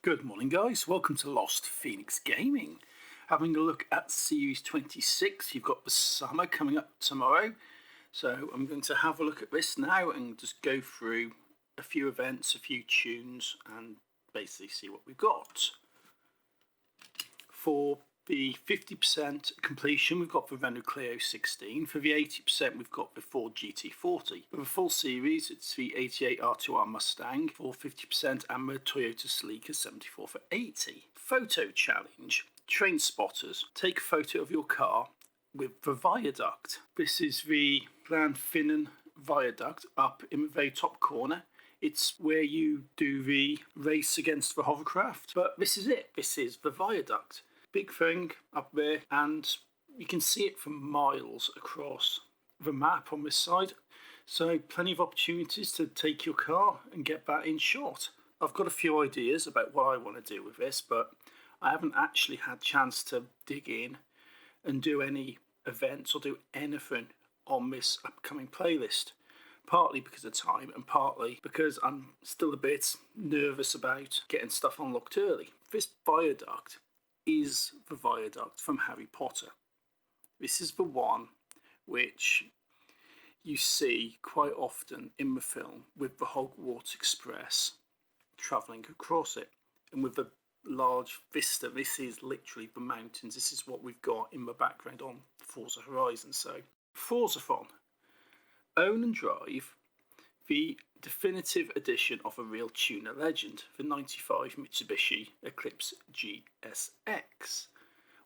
Good morning, guys. Welcome to Lost Phoenix Gaming. Having a look at Series 26. You've got the summer coming up tomorrow. So I'm going to have a look at this now and just go through a few events, a few tunes, and basically see what we've got. For the 50% completion, we've got the Renault Clio 16. For the 80%, we've got the Ford GT40. For the full series, it's the 88 R2R Mustang for 50% and the Toyota Sleeker 74 for 80. Photo challenge. Trainspotters. Take a photo of your car with the viaduct. This is the Glanfinnan viaduct up in the very top corner. It's where you do the race against the hovercraft, but this is it. This is the viaduct. Big thing up there, and you can see it for miles across the map on this side. So plenty of opportunities to take your car and get that in shot. I've got a few ideas about what I want to do with this, but I haven't actually had a chance to dig in and do any events or do anything on this upcoming playlist. Partly because of time and partly because I'm still a bit nervous about getting stuff unlocked early. This viaduct is the viaduct from Harry Potter. This is the one which you see quite often in the film with the Hogwarts Express travelling across it, and with the large vista. This is literally the mountains. This is what we've got in the background on Forza Horizon. So Forzathon. Own and drive the definitive edition of a real tuner legend, the 95 Mitsubishi Eclipse GSX.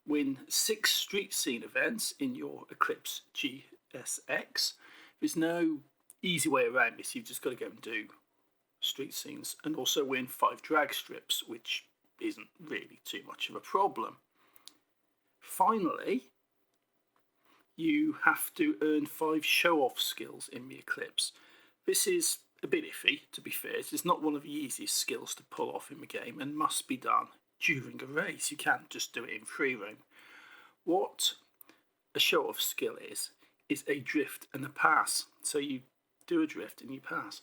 Win 6 street scene events in your Eclipse GSX. There's no easy way around this. You've just got to go and do street scenes, and also win 5 drag strips, which isn't really too much of a problem. Finally, you have to earn 5 show-off skills in the Eclipse. This is a bit iffy, to be fair. It's not one of the easiest skills to pull off in the game and must be done during a race. You can't just do it in free roam. What a show-off skill is a drift and a pass. So you do a drift and you pass.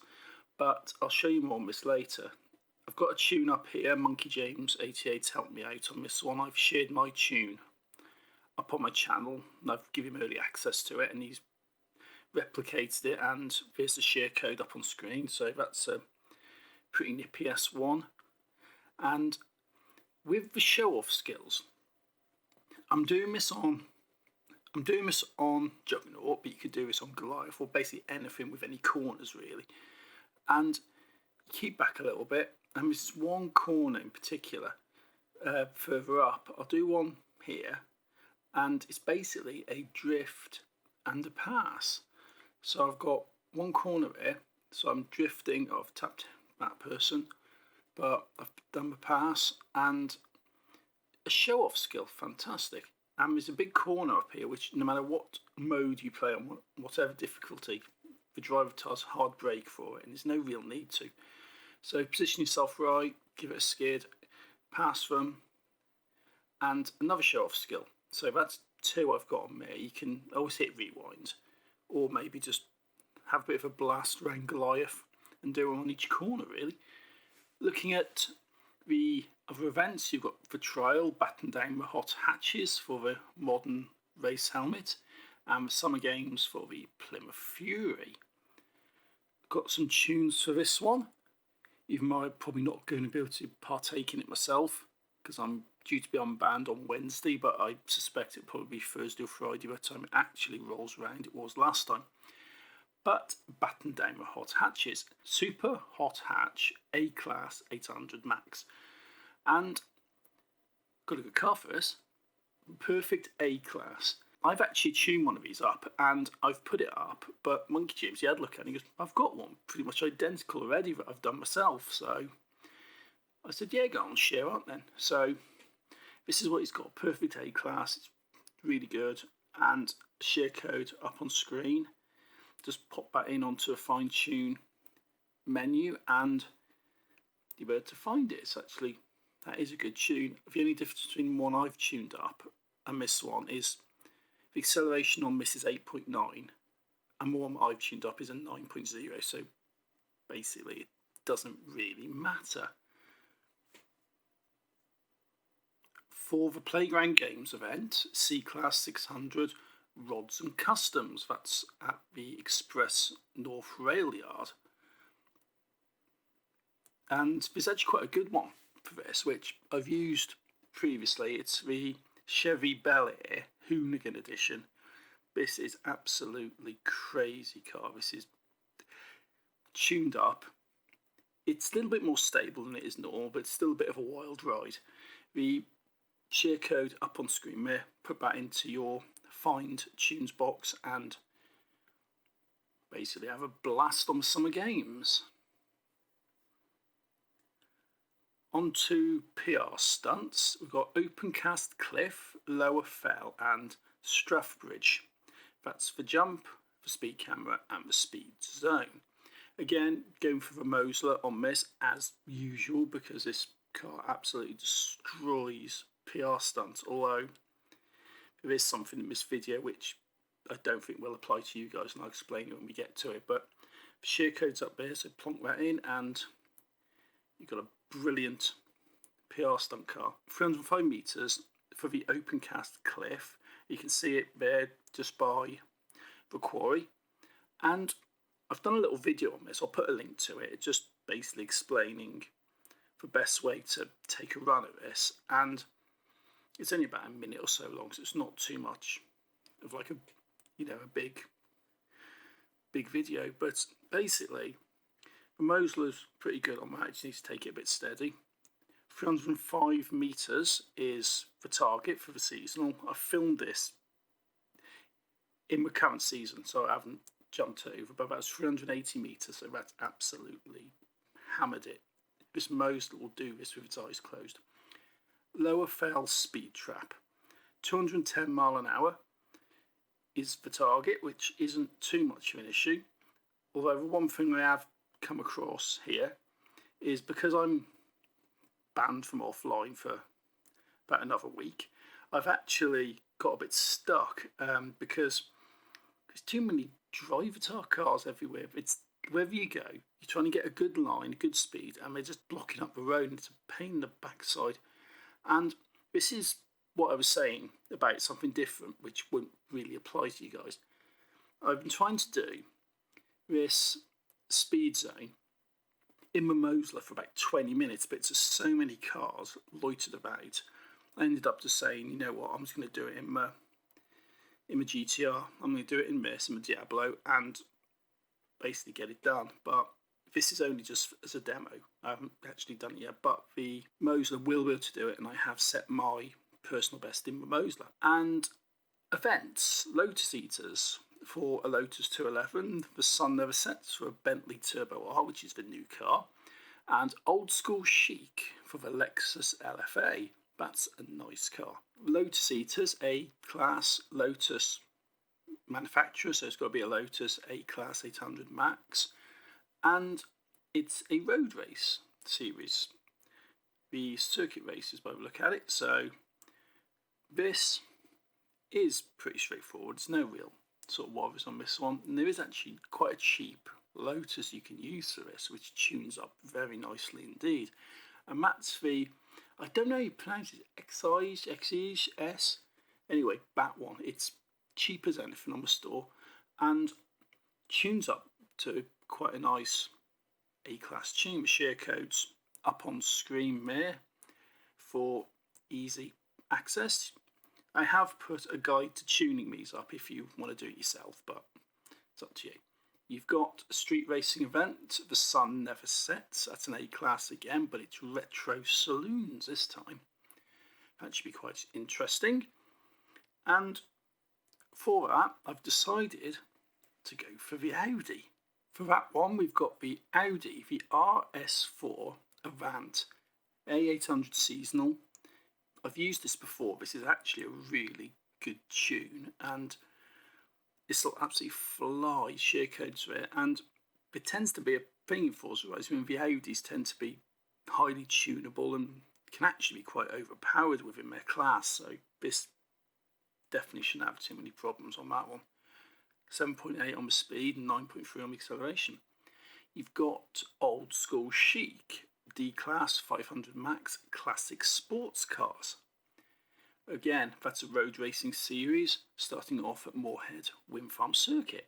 But I'll show you more on this later. I've got a tune up here. Monkey James 88 helped me out on this one. I've shared my tune up on my channel, and I've given him early access to it, and he's replicated it, and there's the share code up on screen. So that's a pretty nippy S1. And with the show-off skills, I'm doing this on Juggernaut, but you could do this on Goliath, or basically anything with any corners really. And keep back a little bit, and this is one corner in particular further up. I'll do one here, and it's basically a drift and a pass. So I've got one corner here, so I'm drifting. I've tapped that person, but I've done the pass, and a show-off skill, fantastic. And there's a big corner up here, which no matter what mode you play on, whatever difficulty, the driver does hard brake for it, and there's no real need to. So position yourself right, give it a skid, pass them, and another show-off skill. So that's 2 I've got on there. You can always hit rewind, or maybe just have a bit of a blast around Goliath and do one on each corner really. Looking at the other events, you've got the trial, batten down the hot hatches for the modern race helmet, and the summer games for the Plymouth Fury. Got some tunes for this one, even though I'm probably not going to be able to partake in it myself, because I'm due to be unbanned on Wednesday, but I suspect it'll probably be Thursday or Friday by the time it actually rolls around. It was last time. But batten down the hot hatches. Super hot hatch, A-Class 800 Max. And got a good car for this. Perfect A-Class. I've actually tuned one of these up, and I've put it up, but Monkey James, he had a look at it and he goes, I've got one pretty much identical already that I've done myself. So I said, yeah, go on, share out then. So this is what he's got. Perfect A-Class. It's really good. And share code up on screen. Just pop that in onto a fine tune menu, and you'll be able to find it. It's actually, that is a good tune. The only difference between one I've tuned up and this one is the acceleration on this is 8.9, and the one I've tuned up is a 9.0. So basically, it doesn't really matter. For the Playground Games event, C-Class 600 Rods and Customs. That's at the Express North Rail Yard. And there's actually quite a good one for this, which I've used previously. It's the Chevy Bel Hoonigan edition. This is absolutely crazy car. This is tuned up. It's a little bit more stable than it is normal, but it's still a bit of a wild ride. The share code up on screen there, put that into your Find Tunes box and basically have a blast on summer games. On to PR stunts. We've got Opencast Cliff, Lower Fell and Strathbridge. That's the jump, the speed camera and the speed zone. Again, going for the Mosler on this as usual, because this car absolutely destroys PR stunts, although there is something in this video which I don't think will apply to you guys, and I'll explain it when we get to it. But the share code's up there, so plonk that in and you've got a brilliant PR stunt car. 305 metres for the Opencast Cliff. You can see it there just by the quarry, and I've done a little video on this. I'll put a link to it, just basically explaining the best way to take a run at this, and it's only about a minute or so long, so it's not too much of like a big video. But basically the Mosler's pretty good on that. You just need to take it a bit steady. 305 metres is the target for the seasonal. I filmed this in the current season, so I haven't jumped over, but that's 380 metres, so that's absolutely hammered it. This Mosler will do this with its eyes closed. Lower Fell Speed Trap. 210 mile an hour is the target, which isn't too much of an issue. Although the one thing I have come across here is, because I'm banned from offline for about another week, I've actually got a bit stuck because there's too many driver cars everywhere. It's wherever you go, you're trying to get a good line, a good speed, and they're just blocking up the road, and it's a pain in the backside. And this is what I was saying about something different, which wouldn't really apply to you guys. I've been trying to do this speed zone in the Mosler for about 20 minutes, but it's just so many cars loitered about. I ended up just saying, you know what, I'm just going to do it in my GTR. I'm going to do it in this, in my Diablo, and basically get it done. But this is only just as a demo. I haven't actually done it yet, but the Mosler will be able to do it, and I have set my personal best in the Mosler. And events, Lotus Eaters for a Lotus 211, the Sun Never Sets for a Bentley Turbo R, which is the new car, and Old School Chic for the Lexus LFA. That's a nice car. Lotus Eaters, A-Class Lotus manufacturer, so it's got to be a Lotus A-Class 800 Max, and it's a road race series. The circuit races by the look at it, so this is pretty straightforward. There's no real sort of worries on this one, and there is actually quite a cheap Lotus you can use for this, which tunes up very nicely indeed. And that's the, I don't know how you pronounce it, Exige S. Anyway, that one. It's cheap as anything on the store and tunes up to quite a nice A-Class tune. The share code's up on screen there for easy access. I have put a guide to tuning these up if you want to do it yourself, but it's up to you. You've got a street racing event, the Sun Never Sets. That's an A-Class again, but it's retro saloons this time. That should be quite interesting. And for that, I've decided to go for the Audi. For that one, we've got the Audi, the RS4 Avant A800 Seasonal. I've used this before. This is actually a really good tune, and this will absolutely fly. Share codes for it, and it tends to be a thing in Forza Horizon. I mean, the Audis tend to be highly tunable and can actually be quite overpowered within their class, so this definitely shouldn't have too many problems on that one. 7.8 on the speed and 9.3 on the acceleration. You've got Old School Chic, D-Class 500 Max classic sports cars. Again, that's a road racing series starting off at Moorhead Wind Farm Circuit.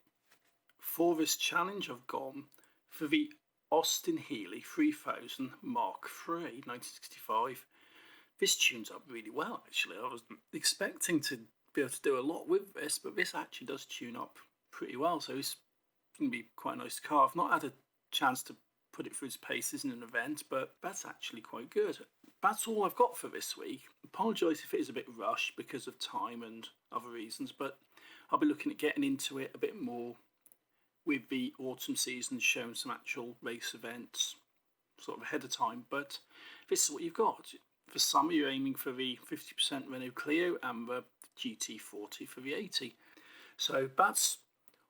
For this challenge I've gone for the Austin Healey 3000 Mark III 1965. This tunes up really well actually. I was expecting to be able to do a lot with this, but this actually does tune up pretty well, so it's going to be quite a nice car. I've not had a chance to put it through its paces in an event, but that's actually quite good. That's all I've got for this week. Apologise if it is a bit rushed because of time and other reasons, but I'll be looking at getting into it a bit more with the autumn season, showing some actual race events sort of ahead of time. But this is what you've got. For summer you're aiming for the 50% Renault Clio and the GT40 for the 80. So that's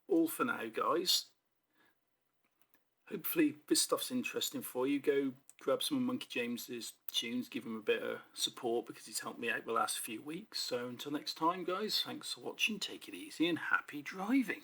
all for now, guys. Hopefully this stuff's interesting for you. Go grab some of Monkey James's tunes, give him a bit of support because he's helped me out the last few weeks. So until next time, guys, thanks for watching, take it easy and happy driving.